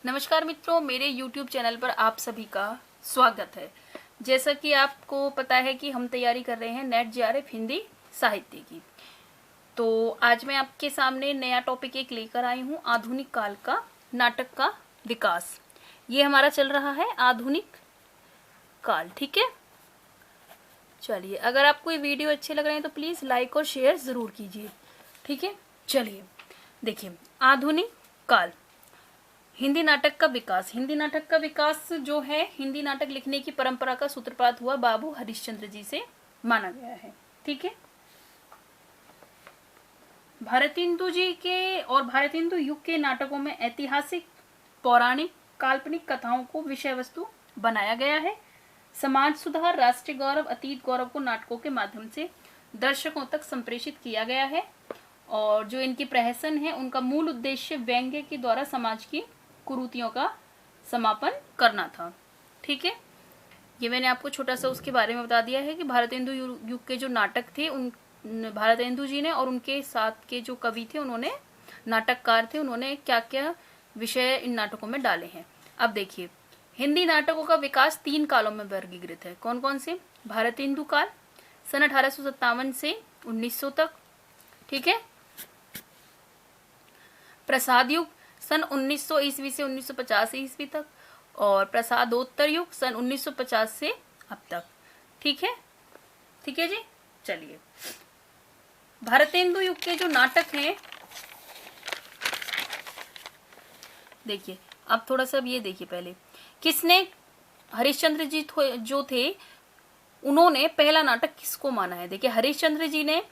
नमस्कार मित्रों, मेरे YouTube चैनल पर आप सभी का स्वागत है। जैसा कि आपको पता है कि हम तैयारी कर रहे हैं नेट JRF हिंदी साहित्य की। तो आज मैं आपके सामने नया टॉपिक एक लेकर आई हूँ, आधुनिक काल का नाटक का विकास। ये हमारा चल रहा है आधुनिक काल, ठीक है। चलिए, अगर आपको ये वीडियो अच्छे लग रहे हैं तो प्लीज़ लाइक और शेयर ज़रूर कीजिए, ठीक है। चलिए देखिए, आधुनिक काल, हिंदी नाटक का विकास। हिंदी नाटक का विकास जो है, हिंदी नाटक लिखने की परंपरा का सूत्रपात हुआ बाबू हरिश्चंद्र जी से माना गया है, ठीक है। भारतेंदु जी के और भारतेंदु युग के नाटकों में ऐतिहासिक, पौराणिक, काल्पनिक कथाओं को विषय वस्तु बनाया गया है। समाज सुधार, राष्ट्रीय गौरव, अतीत गौरव को नाटकों के माध्यम से दर्शकों तक संप्रेषित किया गया है। और जो इनके प्रहसन है, उनका मूल उद्देश्य व्यंग्य के द्वारा समाज की कुरीतियों का समापन करना था, ठीक है। ये मैंने आपको छोटा सा उसके बारे में बता दिया है कि भारतेंदु युग के जो नाटक थे, उन भारतेंदु जी ने और उनके साथ के जो कवि थे, उन्होंने, नाटककार थे, उन्होंने क्या क्या विषय इन नाटकों में डाले हैं। अब देखिए, हिंदी नाटकों का विकास 3 कालों में वर्गीकृत है। कौन कौन से? भारतेंदु काल सन 1857 से 1900 तक, ठीक है। प्रसाद युग सन 1900 ईस्वी से 1950 ईस्वी तक, और प्रसादोत्तर युग सन 1950 से अब तक, ठीक है। ठीक है जी। चलिए, भारतेंदु युग के जो नाटक हैं, देखिए, अब थोड़ा सा ये देखिए, पहले किसने, हरिश्चंद्र जी जो थे, उन्होंने पहला नाटक किसको माना है? देखिए, हरिश्चंद्र जी ने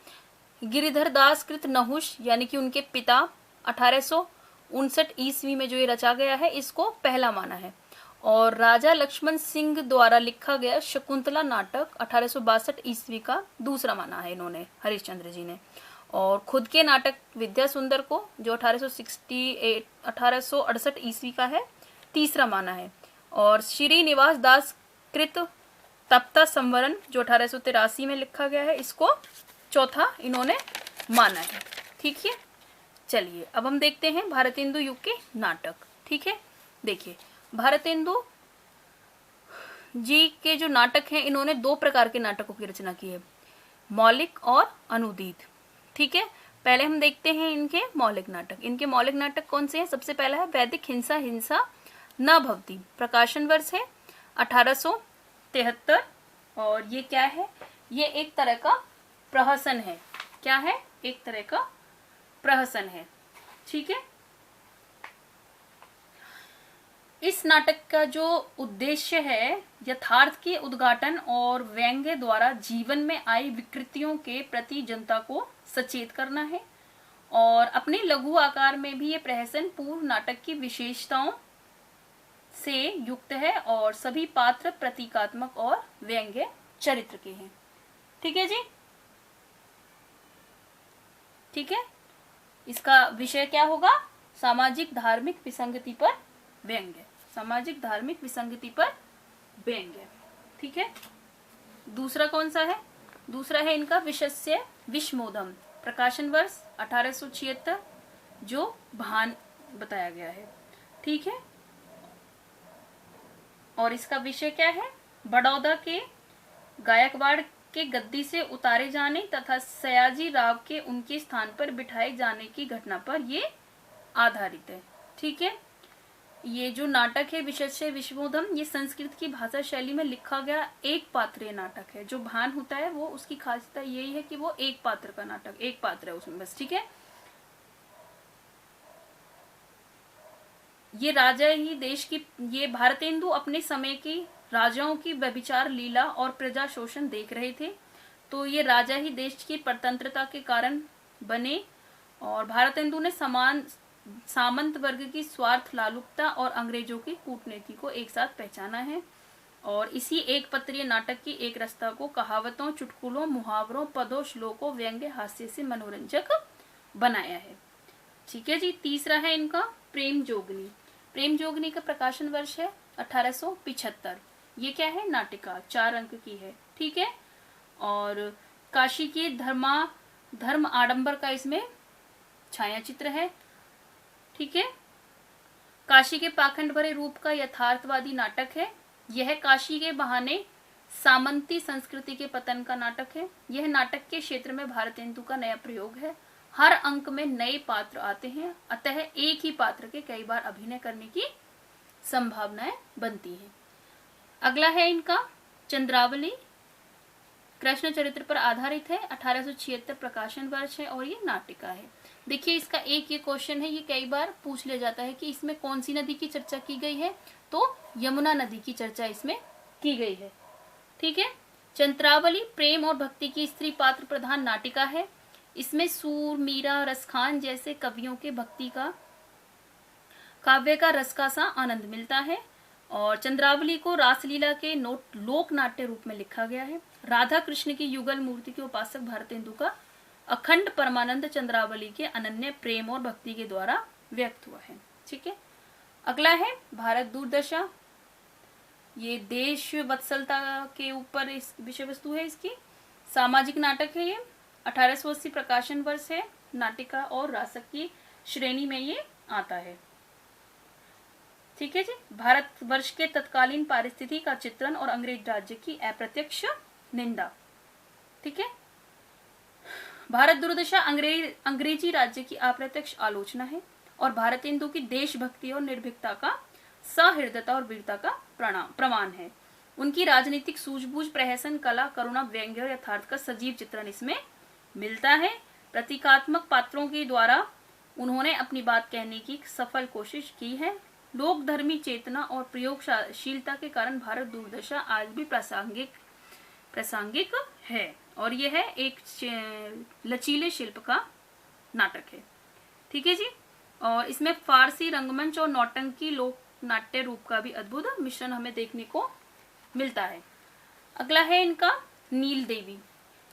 गिरिधर दास कृत नहुष, यानी कि उनके पिता, 1859 ईस्वी में जो ये रचा गया है, इसको पहला माना है। और राजा लक्ष्मण सिंह द्वारा लिखा गया शकुंतला नाटक 1862 ईस्वी का दूसरा माना है इन्होंने, हरिश्चंद्र जी ने। और खुद के नाटक विद्या सुंदर को, जो 1868 ईस्वी का है, तीसरा माना है। और श्रीनिवास दास कृत तप्ता संवरण, जो 1883 में लिखा गया है, इसको चौथा इन्होंने माना है, ठीक है। चलिए, अब हम देखते हैं भारतेंदु युग के नाटक, ठीक है। देखिए, भारतेंदु जी के जो नाटक हैं, इन्होंने 2 प्रकार के नाटकों की रचना की है, मौलिक और अनुदित, ठीक है। पहले हम देखते हैं इनके मौलिक नाटक। इनके मौलिक नाटक कौन से हैं? सबसे पहला है वैदिक हिंसा हिंसा न भवती, प्रकाशन वर्ष है 1873। और ये क्या है? ये एक तरह का प्रहसन है। क्या है? एक तरह का प्रहसन है, ठीक है। इस नाटक का जो उद्देश्य है, यथार्थ के उद्घाटन और व्यंग्य द्वारा जीवन में आई विकृतियों के प्रति जनता को सचेत करना है। और अपने लघु आकार में भी ये प्रहसन पूर्व नाटक की विशेषताओं से युक्त है, और सभी पात्र प्रतीकात्मक और व्यंग्य चरित्र के हैं, ठीक है जी। ठीक है, इसका विषय क्या होगा? सामाजिक धार्मिक विसंगति पर व्यंग्य, सामाजिक धार्मिक विसंगति पर व्यंग्य, ठीक है। दूसरा कौन सा है? दूसरा है इनका विषस्य विषमोदम, प्रकाशन वर्ष 1876, जो भान बताया गया है, ठीक है। और इसका विषय क्या है? बड़ौदा के गायकवाड़ के गद्दी से उतारे जाने तथा सयाजी राव के उनके स्थान पर बिठाए जाने की घटना पर ये आधारित है, ठीक है। ये जो नाटक है विषस्य विषमोदम, ये संस्कृत की भाषा शैली में लिखा गया एक पात्रीय नाटक है। जो भान होता है वो, उसकी खासियत यही है कि वो एक पात्र का नाटक, एक पात्र है उसमें बस, ठीक है। ये राजा ही देश की, ये भारतेंदु अपने समय की राजाओं की व्यभिचार लीला और प्रजा शोषण देख रहे थे। तो ये राजा ही देश की परतंत्रता के कारण बने, और भारतेंदु ने सामंत वर्ग की स्वार्थ लालुपता और अंग्रेजों की कूटनीति को एक साथ पहचाना है। और इसी एक पत्रीय नाटक की एक रस्ता को कहावतों, चुटकुलों, मुहावरों, पदों, श्लोकों, व्यंग्य, हास्य से मनोरंजक बनाया है, ठीक है जी। तीसरा है इनका प्रेम जोगनी। प्रेम जोगनी का प्रकाशन वर्ष है 1875। ये क्या है? नाटिका, 4 अंक की है, ठीक है। और काशी के धर्म आडंबर का इसमें छाया चित्र है, ठीक है। काशी के पाखंड भरे रूप का यथार्थवादी नाटक है। यह काशी के बहाने सामंती संस्कृति के पतन का नाटक है। यह नाटक के क्षेत्र में भारतेंदु का नया प्रयोग है। हर अंक में नए पात्र आते हैं, अतः एक ही पात्र के कई बार अभिनय करने की संभावनाएं बनती हैं। अगला है इनका चंद्रावली, कृष्ण चरित्र पर आधारित है। 1876 प्रकाशन वर्ष है और ये नाटिका है। देखिए इसका एक ये क्वेश्चन है, ये कई बार पूछ लिया जाता है कि इसमें कौन सी नदी की चर्चा की गई है, तो यमुना नदी की चर्चा इसमें की गई है। ठीक है। चंद्रावली प्रेम और भक्ति की स्त्री पात्र प्रधान नाटिका है। इसमें सूर, मीरा, रसखान जैसे कवियों के भक्ति का काव्य का रस का सा आनंद मिलता है। और चंद्रावली को रासलीला के लोक नाट्य रूप में लिखा गया है। राधा कृष्ण की युगल मूर्ति के उपासक भारतेंदु का अखंड परमानंद चंद्रावली के अनन्य प्रेम और भक्ति के द्वारा व्यक्त हुआ है। ठीक है। अगला है भारत दुर्दशा। ये देश वत्सलता के ऊपर इस विषय वस्तु है। इसकी सामाजिक नाटक है। ये 1880 प्रकाशन वर्ष है। नाटिका और रासक की श्रेणी में ये आता है। ठीक है जी। भारतवर्ष के तत्कालीन परिस्थिति का चित्रण और अंग्रेज राज्य की अप्रत्यक्ष निंदा। ठीक है। भारत दुर्दशा अंग्रेजी राज्य की अप्रत्यक्ष आलोचना है और भारतेंदु की देशभक्ति और निर्भीकता का, सहृदयता और वीरता का प्रमाण है। उनकी राजनीतिक सूझबूझ, प्रहसन, कला, करुणा, व्यंग्य और यथार्थ का सजीव चित्रण इसमें मिलता है। प्रतीकात्मक पात्रों के द्वारा उन्होंने अपनी बात कहने की सफल कोशिश की है। लोक धर्मी चेतना और प्रयोगशीलता के कारण भारत दुर्दशा आज भी प्रासंगिक है और यह एक लचीले शिल्प का नाटक है। ठीक है जी। और इसमें फारसी रंगमंच और नौटंकी लोक नाट्य रूप का भी अद्भुत मिश्रण हमें देखने को मिलता है। अगला है इनका नील देवी,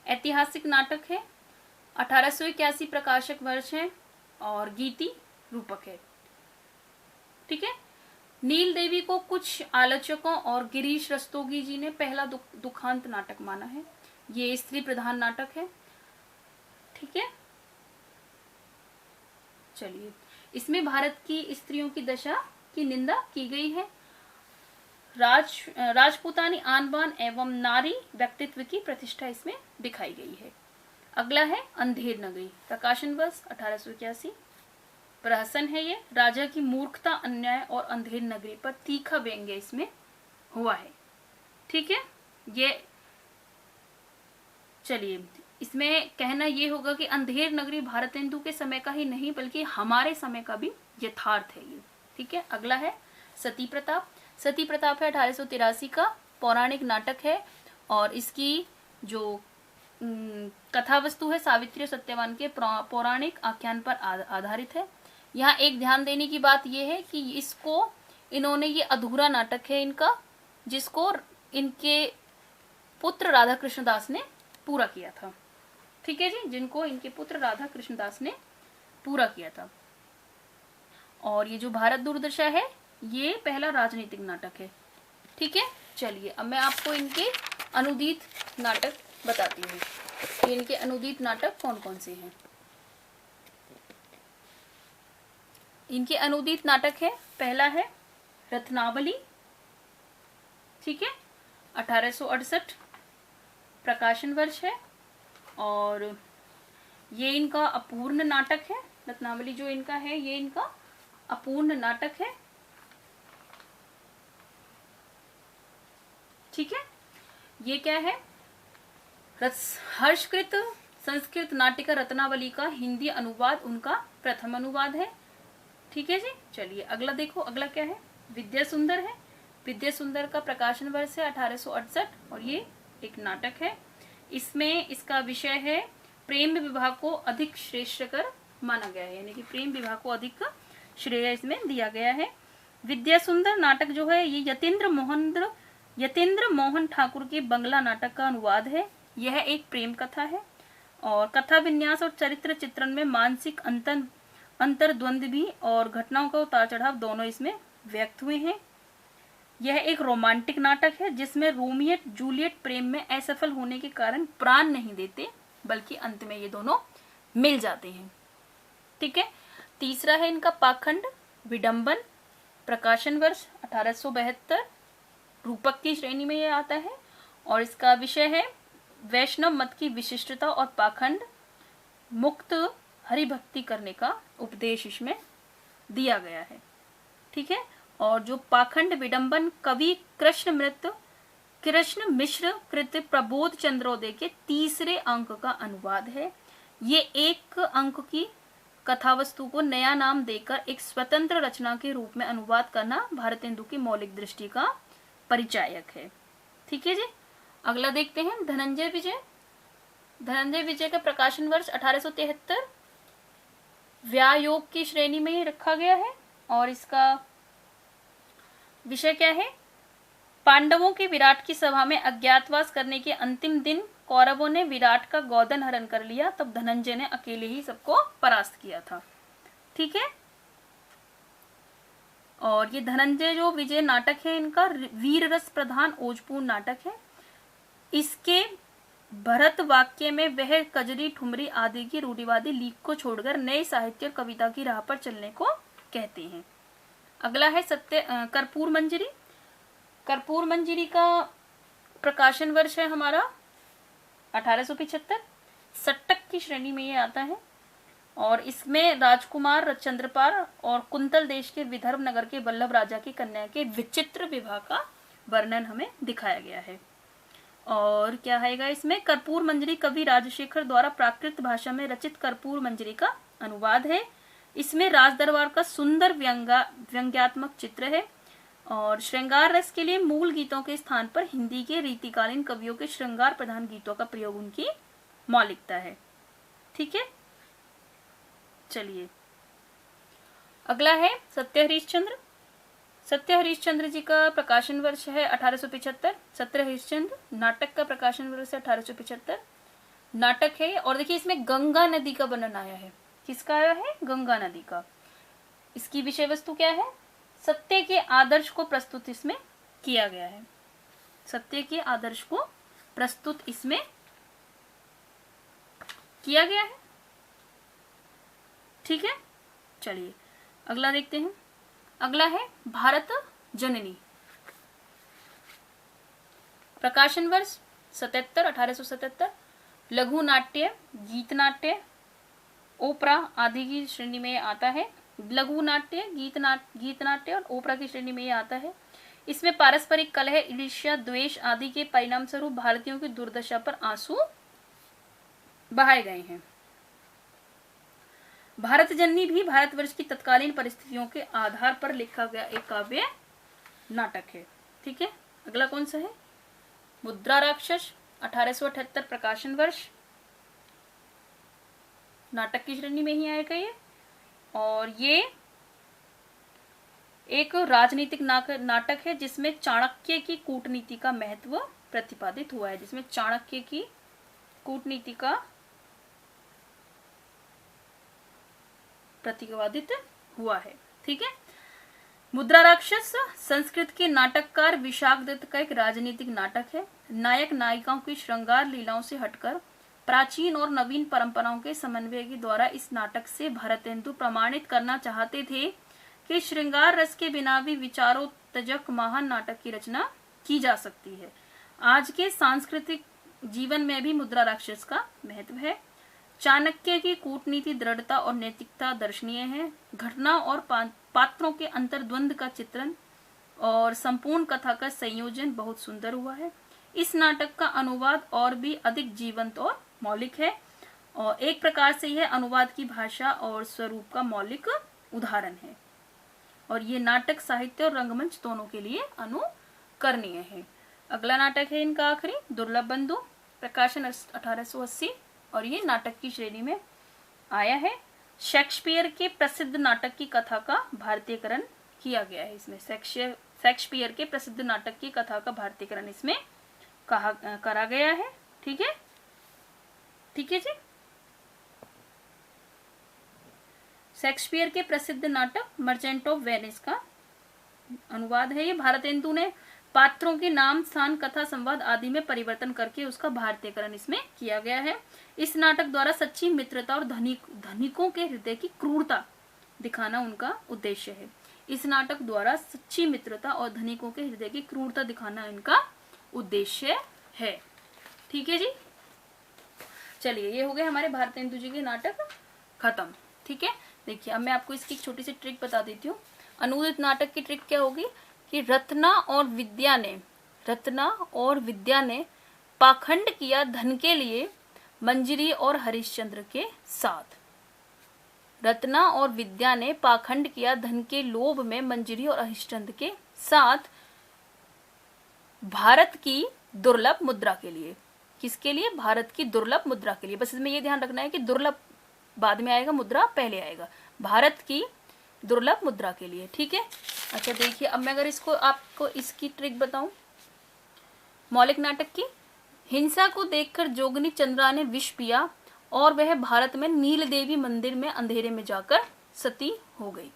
ऐतिहासिक नाटक है। 1881 प्रकाशक वर्ष है और गीति रूपक है। ठीक है। नील देवी को कुछ आलोचकों और गिरीश रस्तोगी जी ने पहला दुखांत नाटक माना है। ये स्त्री प्रधान नाटक है। ठीक है। चलिए, इसमें भारत की स्त्रियों की दशा की निंदा की गई है। राजपूतानी आन बान एवं नारी व्यक्तित्व की प्रतिष्ठा इसमें दिखाई गई है। अगला है अंधेर नगरी, प्रकाशन वर्ष 1881 प्रहसन है। ये राजा की मूर्खता, अन्याय और अंधेर नगरी पर तीखा व्यंग्य इसमें हुआ है। ठीक है। ये चलिए, इसमें कहना ये होगा कि अंधेर नगरी भारतेंदु के समय का ही नहीं बल्कि हमारे समय का भी यथार्थ है ये। ठीक है। अगला है सती प्रताप। सती प्रताप है 1883 का पौराणिक नाटक है और इसकी जो कथा वस्तु है सावित्री और सत्यवान के पौराणिक आख्यान पर आधारित है। यहाँ एक ध्यान देने की बात यह है कि इसको इन्होंने, ये अधूरा नाटक है इनका, जिसको इनके पुत्र राधा कृष्णदास ने पूरा किया था। ठीक है जी। जिनको इनके पुत्र राधा कृष्णदास ने पूरा किया था। और ये जो भारत दुर्दशा है ये पहला राजनीतिक नाटक है। ठीक है। चलिए, अब मैं आपको इनके अनुदित नाटक बताती हूँ। इनके अनुदित नाटक कौन कौन से हैं। इनके अनुदित नाटक है, पहला है रत्नावली। ठीक है। 1868 प्रकाशन वर्ष है और ये इनका अपूर्ण नाटक है। रत्नावली जो इनका है ये इनका अपूर्ण नाटक है। ठीक है। ये क्या है, हर्षकृत संस्कृत नाटिका रत्नावली का हिंदी अनुवाद उनका प्रथम अनुवाद है। ठीक है जी। चलिए अगला देखो, अगला क्या है, विद्या सुंदर है। विद्या सुंदर का प्रकाशन वर्ष है 1868 और ये एक नाटक है। इसमें इसका विषय है प्रेम विवाह को अधिक श्रेष्ठकर माना गया है, यानी कि प्रेम विवाह को अधिक श्रेय इसमें दिया गया है। विद्या सुंदर नाटक जो है ये यतीन्द्र मोहन ठाकुर के बंगला नाटक का अनुवाद है। यह एक प्रेम कथा है और कथा विन्यास और चरित्र चित्रण में मानसिक अंतर्द्वंद भी और घटनाओं का उतार चढ़ाव दोनों इसमें व्यक्त हुए हैं। यह एक रोमांटिक नाटक है जिसमें रोमियो जूलियट प्रेम में असफल होने के कारण प्राण नहीं देते बल्कि अंत में ये दोनों मिल जाते हैं। ठीक है। तीसरा है इनका पाखंड विडंबन। प्रकाशन वर्ष 1872, रूपक की श्रेणी में ये आता है और इसका विषय है वैष्णव मत की विशिष्टता और पाखंड मुक्त हरिभक्ति करने का उपदेश इसमें दिया गया है। ठीक है। और जो पाखंड विडंबन कवि कृष्ण मिश्र कृत प्रबोध चंद्रोदय के तीसरे अंक का अनुवाद है। ये एक अंक की कथावस्तु को नया नाम देकर एक स्वतंत्र रचना के रूप में अनुवाद करना भारतेंदु की मौलिक दृष्टि का परिचायक है। ठीक है जी। अगला देखते हैं धनंजय विजय। धनंजय विजय का प्रकाशन वर्ष 1873, व्यायोग की श्रेणी में ही रखा गया है और इसका विषय क्या है? पांडवों के विराट की सभा में अज्ञातवास करने के अंतिम दिन कौरवों ने विराट का गोदन हरण कर लिया, तब धनंजय ने अकेले ही सबको परास्त किया था। ठीक है। और ये धनंजय जो विजय नाटक है इनका वीर रस प्रधान ओजपूर्ण नाटक है। इसके भरत वाक्य में वह कजरी ठुमरी आदि की रूढ़िवादी लीक को छोड़कर नए साहित्य और कविता की राह पर चलने को कहते हैं। अगला है कर्पूर मंजरी। कर्पूर मंजरी का प्रकाशन वर्ष है हमारा 1875, सट्टक की श्रेणी में ये आता है और इसमें राजकुमार चंद्रपाल और कुंतल देश के विदर्भ नगर के वल्लभ राजा की कन्या के विचित्र विवाह का वर्णन हमें दिखाया गया है। और क्या आएगा इसमें? कर्पूर मंजरी कवि राजशेखर द्वारा प्राकृत भाषा में रचित कर्पूर मंजरी का अनुवाद है। इसमें राज दरबार का सुंदर व्यंग्यात्मक चित्र है और श्रृंगार रस के लिए मूल गीतों के स्थान पर हिंदी के रीतिकालीन कवियों के श्रृंगार प्रधान गीतों का प्रयोग उनकी मौलिकता है। ठीक है। चलिए अगला है सत्य हरिश्चंद्र। सत्य हरिश्चंद्र जी का प्रकाशन वर्ष है 1875। सत्य हरिश्चंद्र नाटक का प्रकाशन वर्ष है 1875। नाटक है और देखिए इसमें गंगा नदी का वर्णन आया है। किसका आया है? गंगा नदी का। इसकी विषय वस्तु क्या है? सत्य के आदर्श को प्रस्तुत इसमें किया गया है। सत्य के आदर्श को प्रस्तुत इसमें किया गया है। ठीक है। चलिए अगला देखते हैं। अगला है भारत जननी। प्रकाशन वर्ष 1877। लघु नाट्य, गीत नाट्य, ओपरा आदि की श्रेणी में आता है। लघु नाट्य, गीत नाट्य और ओपरा की श्रेणी में ये आता है। इसमें पारस्परिक कलह, ईर्ष्या, द्वेष आदि के परिणाम स्वरूप भारतीयों की दुर्दशा पर आंसू बहाए गए हैं। भारत जननी भी भारतवर्ष की तत्कालीन परिस्थितियों के आधार पर लिखा गया एक काव्य नाटक है। ठीक है। अगला कौन सा है? मुद्रा राक्षस 1878 प्रकाशन वर्ष। नाटक की श्रेणी में ही आएगा ये और ये एक राजनीतिक नाटक है जिसमें चाणक्य की कूटनीति का महत्व प्रतिपादित हुआ है। जिसमें चाणक्य की कूटनीति का प्रतिपादित हुआ है। ठीक है। मुद्रा राक्षस संस्कृत के नाटककार विशाख दत्त का एक राजनीतिक नाटक है। नायक नायिकाओं की श्रृंगार लीलाओं से हटकर प्राचीन और नवीन परंपराओं के समन्वय के द्वारा इस नाटक से भारतेंदु प्रमाणित करना चाहते थे कि श्रृंगार रस के बिना भी विचारोत्तेजक महान नाटक की रचना की जा सकती है। आज के सांस्कृतिक जीवन में भी मुद्रा राक्षस का महत्व है। चाणक्य की कूटनीति, दृढ़ता और नैतिकता दर्शनीय है। घटना और पात्रों के अंतर्द्वंद का चित्रण और संपूर्ण कथा का संयोजन बहुत सुंदर हुआ है। इस नाटक का अनुवाद और भी अधिक जीवंत और मौलिक है और एक प्रकार से यह अनुवाद की भाषा और स्वरूप का मौलिक उदाहरण है और ये नाटक साहित्य और रंगमंच दोनों के लिए अनुकरणीय है। अगला नाटक है इनका आखिरी, दुर्लभ बंधु। प्रकाशन 1880 और ये नाटक की श्रेणी में आया है। शेक्सपियर के प्रसिद्ध नाटक की कथा का भारतीयकरण किया गया है। इसमें शेक्सपियर के प्रसिद्ध नाटक की कथा का भारतीयकरण इसमें करा गया है। ठीक है। ठीक है जी। शेक्सपियर के प्रसिद्ध नाटक मर्चेंट ऑफ वेनिस का अनुवाद है ये। भारतेंदु ने पात्रों के नाम, स्थान, कथा, संवाद आदि में परिवर्तन करके उसका भारतीयकरण इसमें किया गया है। इस नाटक द्वारा सच्ची मित्रता और धनिकों के हृदय की क्रूरता दिखाना उनका उद्देश्य है। इस नाटक द्वारा सच्ची मित्रता और धनिकों के हृदय की क्रूरता दिखाना इनका उद्देश्य है। ठीक है जी, चलिए ये हो गए हमारे भारतेंदु जी के नाटक खत्म। ठीक है, देखिए अब मैं आपको इसकी एक छोटी सी ट्रिक बता देती हूँ। अनुदित नाटक की ट्रिक क्या होगी कि रत्ना और विद्या ने पाखंड किया धन के लिए मंजरी और हरिश्चंद्र के साथ। रत्ना और विद्या ने पाखंड किया धन के लोभ में मंजरी और हरिश्चंद्र के साथ भारत की दुर्लभ मुद्रा के लिए। किसके लिए? भारत की दुर्लभ मुद्रा के लिए। बस इसमें ये ध्यान रखना है कि दुर्लभ बाद में आएगा, मुद्रा पहले आएगा। भारत की दुर्लभ मुद्रा के लिए। ठीक है, अच्छा देखिए अब मैं अगर इसको आपको इसकी ट्रिक बताऊं मौलिक नाटक की। हिंसा को देखकर जोगनी चंद्रा ने विष पिया और वह भारत में नील देवी मंदिर में अंधेरे में जाकर सती हो गई।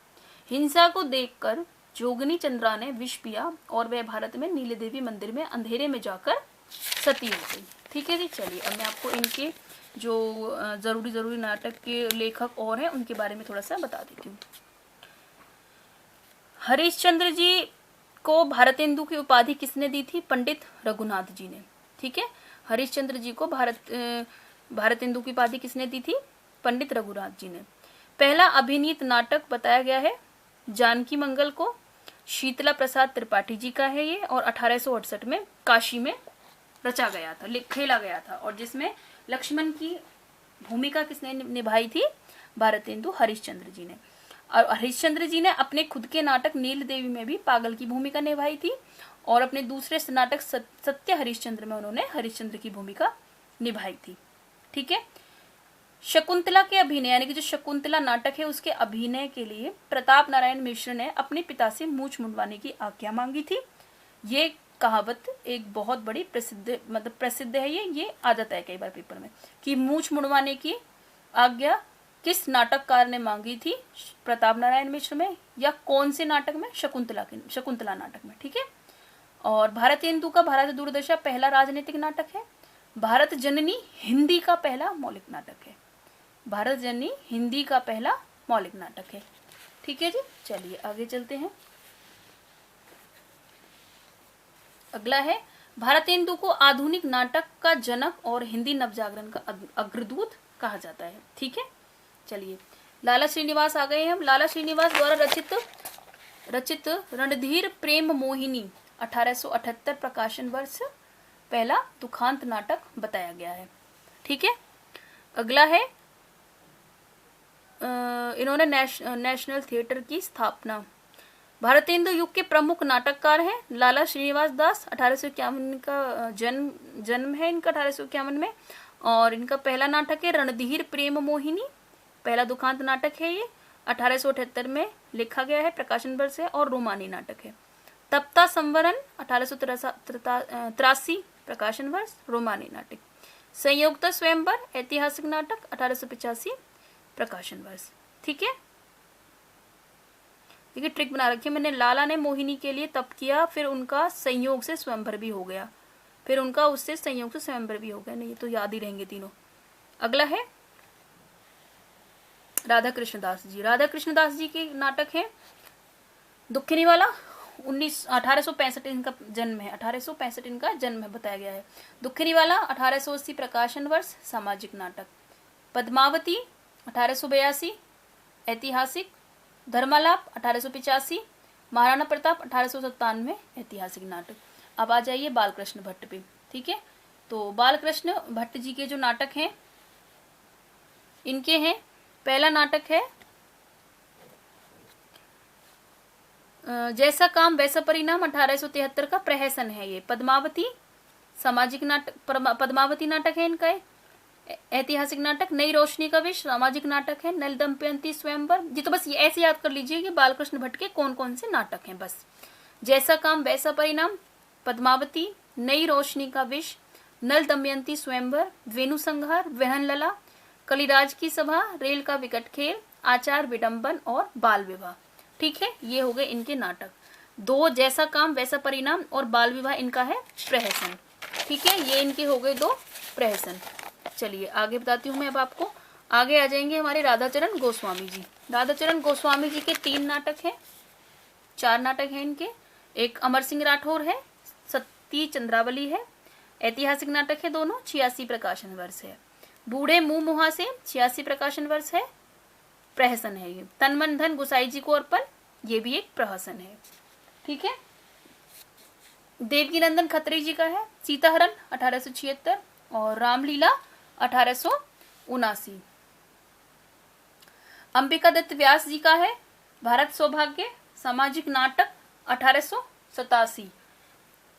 हिंसा को देखकर जोगनी चंद्रा ने विष पिया और वह भारत में नील देवी मंदिर में अंधेरे में जाकर सती हो गई। ठीक है जी, चलिए अब मैं आपको इनके जो जरूरी नाटक के लेखक और हैं उनके बारे में थोड़ा सा बता देती हूँ। हरिश्चंद्र जी को भारतेंदु की उपाधि किसने दी थी? पंडित रघुनाथ जी ने। ठीक है, हरिश्चंद्र जी को भारतेंदु की उपाधि किसने दी थी? पंडित रघुनाथ जी ने। पहला अभिनीत नाटक बताया गया है जानकी मंगल को, शीतला प्रसाद त्रिपाठी जी का है ये, और 1868 में काशी में रचा गया था, खेला गया था, और जिसमें लक्ष्मण की भूमिका किसने निभाई थी? भारतेंदु हरिश्चंद्र जी ने। और हरिश्चंद्र जी ने अपने खुद के नाटक नील देवी में भी पागल की भूमिका निभाई थी, और अपने दूसरे नाटक सत्य हरिश्चंद्र में उन्होंने हरिश्चंद्र की भूमिका निभाई थी। ठीक है, शकुंतला के अभिनय यानी कि जो शकुंतला नाटक है उसके अभिनय के लिए प्रताप नारायण मिश्र ने अपने पिता से मूंछ मुंडवाने की आज्ञा मांगी थी। ये कहावत एक बहुत बड़ी प्रसिद्ध है। ये आ जाता है कई बार पेपर में कि मूंछ मुंडवाने की आज्ञा किस नाटककार ने मांगी थी? प्रताप नारायण मिश्र में, या कौन से नाटक में? शकुंतला नाटक में। ठीक है, और भारतेंदु का भारत दूरदर्शा पहला राजनीतिक नाटक है। भारत जननी हिंदी का पहला मौलिक नाटक है। भारत जननी हिंदी का पहला मौलिक नाटक है। ठीक है जी, चलिए आगे चलते हैं। अगला है भारतेंदु को आधुनिक नाटक का जनक और हिंदी नवजागरण का अग्रदूत कहा जाता है। ठीक है, चलिए लाला श्रीनिवास आ गए हैं हम। लाला श्रीनिवास द्वारा रचित रणधीर प्रेम मोहिनी 1878 प्रकाशन वर्ष पहला दुखांत नाटक बताया गया है। ठीक है, अगला है इन्होंने नेशनल थिएटर की स्थापना। भारतेंदु युग के प्रमुख नाटककार हैं लाला श्रीनिवास दास। 1851 का जन्म है इनका, 1851 में, और इनका पहला नाटक है रणधीर प्रेम मोहिनी, पहला दुखांत नाटक है ये, 1878 में लिखा गया है, प्रकाशन वर्ष है, और रोमानी नाटक है। तप्ता संवरण 1883 प्रकाशन वर्ष, रोमानी नाटक। संयोगता स्वयंवर ऐतिहासिक नाटक 1885 प्रकाशन वर्ष। ठीक है, देखिए ट्रिक बना रखी है मैंने। लाला ने मोहिनी के लिए तप किया, फिर उनका संयोग से स्वयंवर भी हो गया, फिर उनका उससे संयोग से स्वयंवर भी हो गया। नहीं, ये तो याद ही रहेंगे तीनों। अगला है राधा कृष्णदास जी। राधा कृष्णदास जी के नाटक है दुखिनी वाला, 1865 इनका जन्म है, 1865 इनका जन्म है बताया गया है। दुखिनी वाला 1880 प्रकाशन वर्ष, सामाजिक नाटक। पद्मावती 1882 ऐतिहासिक। धर्मालाप 1885, महाराणा प्रताप 1897 ऐतिहासिक नाटक। अब आ जाइए बालकृष्ण भट्ट पे। ठीक है, तो बालकृष्ण भट्ट जी के जो नाटक हैं इनके हैं, पहला नाटक है जैसा काम वैसा परिणाम, 1873 का प्रहसन है ये। पद्मावती सामाजिक नाटक, पद्मावती नाटक है इनका, ऐतिहासिक नाटक। नई रोशनी का विष सामाजिक नाटक है। नल दमयंती स्वयंवर। जी तो बस ये ऐसे याद कर लीजिए कि बालकृष्ण भट्ट के कौन कौन से नाटक हैं बस। जैसा काम वैसा परिणाम, पद्मावती, नई रोशनी का विष, नल दमयंती स्वयंवर, वेणु संहार, वहन लला, कलिराज की सभा, रेल का विकट खेल, आचार विडंबन और बाल विवाह। ठीक है, ये हो गए इनके नाटक। दो जैसा काम वैसा परिणाम और बाल विवाह इनका है प्रहसन। ठीक है, ये इनके हो गए दो प्रहसन। चलिए आगे बताती हूँ मैं अब आपको। आगे आ जाएंगे हमारे राधाचरण गोस्वामी जी। राधाचरण गोस्वामी जी के 3 नाटक हैं। 4 नाटक हैं इनके। एक अमर सिंह राठौर है, सती चंद्रावली है, ऐतिहासिक नाटक है दोनों, 86 प्रकाशन वर्ष है। बूढ़े मुंह मुहासे 86 प्रकाशन वर्ष है, प्रहसन है ये। तन मन धन गुसाई जी को अर्पण, ये भी एक प्रहसन है। ठीक है। देवकीनंदन खत्री जी का है सीताहरण 1876 और रामलीला 1879। अंबिका दत्त व्यास जी का है भारत सौभाग्य सामाजिक नाटक 1887।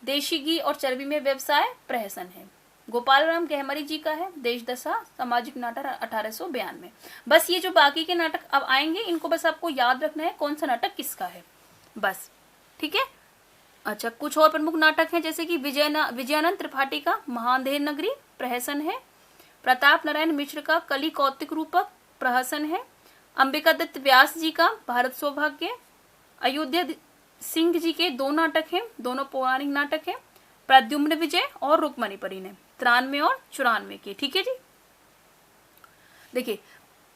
देशी घी और चर्बी में व्यवसाय, प्रहसन है। गोपाल राम गहमरी जी का है देश दशा सामाजिक नाटक 1892। बस ये जो बाकी के नाटक अब आएंगे इनको बस आपको याद रखना है कौन सा नाटक किसका है बस। ठीक है। अच्छा, कुछ और प्रमुख नाटक हैं जैसे कि विजयानंद त्रिपाठी का महांधेर नगरी, प्रहसन है। प्रताप नारायण मिश्र का कली कौतिक रूपक, प्रहसन है। अंबिका दत्त व्यास जी का भारत सौभाग्य। अयोध्या सिंह जी के 2 नाटक हैं, दोनों पौराणिक नाटक हैं, प्रद्युम्न विजय और रुक्मणी परिणय, 93 और 94 के। ठीक है जी। देखिए,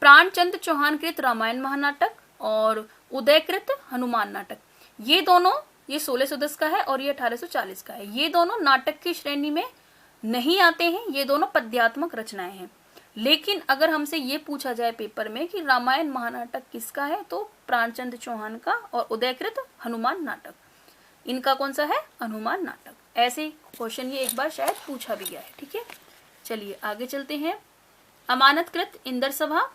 प्राणचंद चौहान कृत रामायण महानाटक और उदयकृत हनुमान नाटक, ये दोनों, ये 1610 का है और ये 1840 का है। ये दोनों नाटक की श्रेणी में नहीं आते हैं, ये दोनों पद्यात्मक रचनाएं हैं। लेकिन अगर हमसे ये पूछा जाए पेपर में कि रामायण महानाटक किसका है, तो प्राणचंद चौहान का और उदयकृत हनुमान नाटक, इनका कौन सा है? हनुमान नाटक। ऐसे क्वेश्चन ये एक बार शायद पूछा भी गया है। ठीक है, चलिए आगे चलते हैं। अमानतकृत इंदर सभा।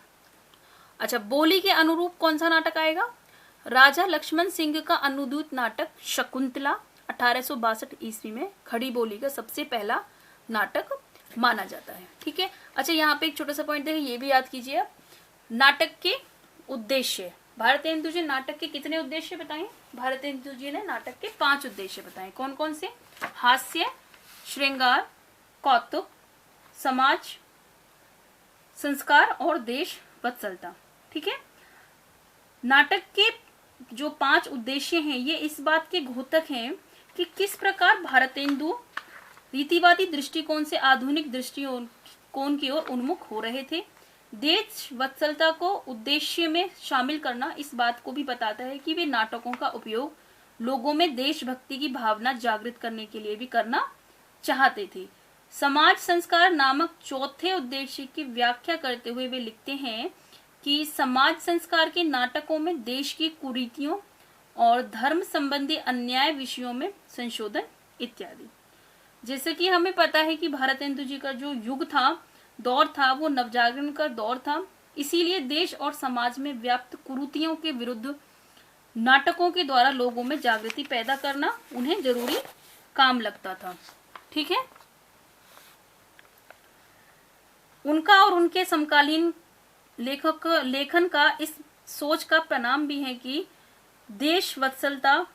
अच्छा, बोली के अनुरूप कौन सा नाटक आएगा? राजा लक्ष्मण सिंह का अनुदित नाटक शकुंतला 1862 ईस्वी में खड़ी बोली का सबसे पहला नाटक माना जाता है। ठीक है। अच्छा, यहाँ पे एक छोटा सा पॉइंट है, ये भी याद कीजिए आप। नाटक के उद्देश्य, भारतेंदु जी नाटक के कितने उद्देश्य बताएं? भारतेंदु जी ने नाटक के 5 उद्देश्य बताएं। कौन कौन से? हास्य, श्रृंगार, कौतुक, समाज संस्कार और देश वत्सलता। ठीक है। नाटक के जो 5 उद्देश्य हैं ये इस बात के घोतक हैं कि किस प्रकार भारतेंदु रीतिवादी दृष्टिकोण से आधुनिक दृष्टिकोण की ओर उन्मुख हो रहे थे। देश वत्सलता को उद्देश्य में शामिल करना इस बात को भी बताता है कि वे नाटकों का उपयोग लोगों में देशभक्ति की भावना जागृत करने के लिए भी करना चाहते थे। समाज संस्कार नामक चौथे उद्देश्य की व्याख्या करते हुए वे लिखते हैं कि समाज संस्कार के नाटकों में देश की कुरीतियों और धर्म संबंधी अन्याय विषयों में संशोधन इत्यादि। जैसे कि हमें पता है कि भारतेंदु जी का जो युग था, दौर था, वो नवजागरण का दौर था। इसीलिए देश और समाज में व्याप्त कुरीतियों के विरुद्ध नाटकों के द्वारा लोगों में जागृति पैदा करना उन्हें जरूरी काम लगता था। ठीक है। उनका और उनके समकालीन लेखन का इस सोच का परिणाम भी है कि देश वत्सलता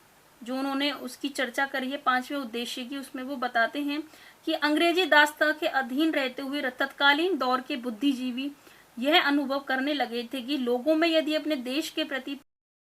जो उन्होंने उसकी चर्चा करी है 5वें उद्देश्य की, उसमें वो बताते हैं कि अंग्रेजी दास्ता के अधीन रहते हुए तत्कालीन दौर के बुद्धिजीवी यह अनुभव करने लगे थे कि लोगों में यदि अपने देश के प्रति